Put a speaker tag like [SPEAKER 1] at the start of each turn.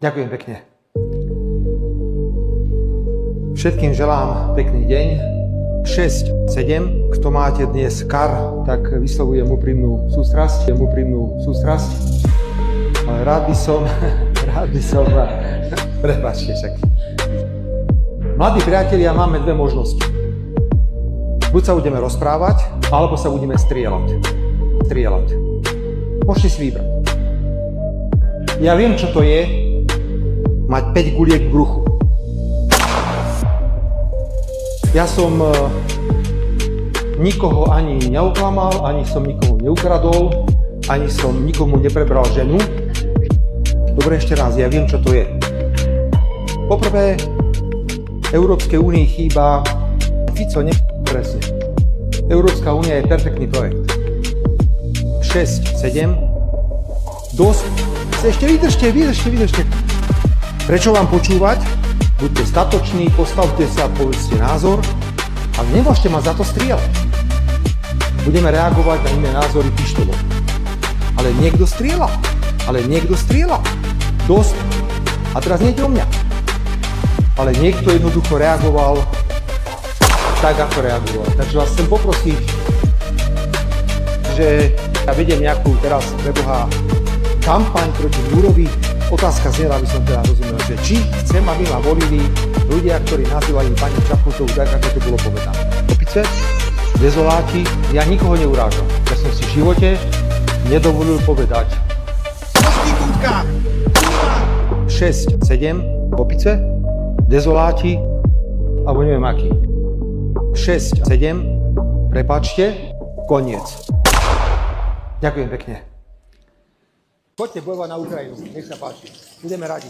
[SPEAKER 1] Ďakujem pekne. Všetkým želám pekný deň. 6, 7. Kto máte dnes kar, tak vyslovujem úprimnú sústrasť. Ale rád by som, prepáčte však. Mladí priatelia, máme dve možnosti. Buď sa budeme rozprávať, alebo sa budeme strieľať. Môžete si vybrať. Ja viem, čo to je mať 5 guliek v bruchu. Ja som nikoho ani neoklamal, ani som nikoho neukradol, ani som nikomu neprebral ženu. Dobre, ešte raz, ja viem, čo to je. Poprvé, Európskej únii chýba Fico, presne. Európska únia je perfektný projekt. 6, 7. Dosť. Ešte vydržte. Prečo vám počúvať? Buďte statoční, postavte sa, povedzte názor, ale nemôžete ma za to strieľať. Budeme reagovať na iné názory pištolom. Ale niekto strieľa. Dosť. A teraz nejde o mňa. Ale niekto jednoducho reagoval tak, ako reagoval. Takže vás chcem poprosiť, že ja vediem nejakú teraz preboha kampaň proti Múrovi. Otázka znela, aby som teda rozumel, že či chcem, aby ma volili ľudia, ktorí nazývajú pani Čaputovú tak, ako to bolo povedané. Opice, dezoláti, ja nikoho neurážam. Ja som si v živote nedovolil povedať 6, 7, opice, dezoláti, alebo neviem aký. 6, 7, prepáčte, koniec. Ďakujem pekne. Poďte bojovať na Ukrajinu, nech sa páči. Budeme radi.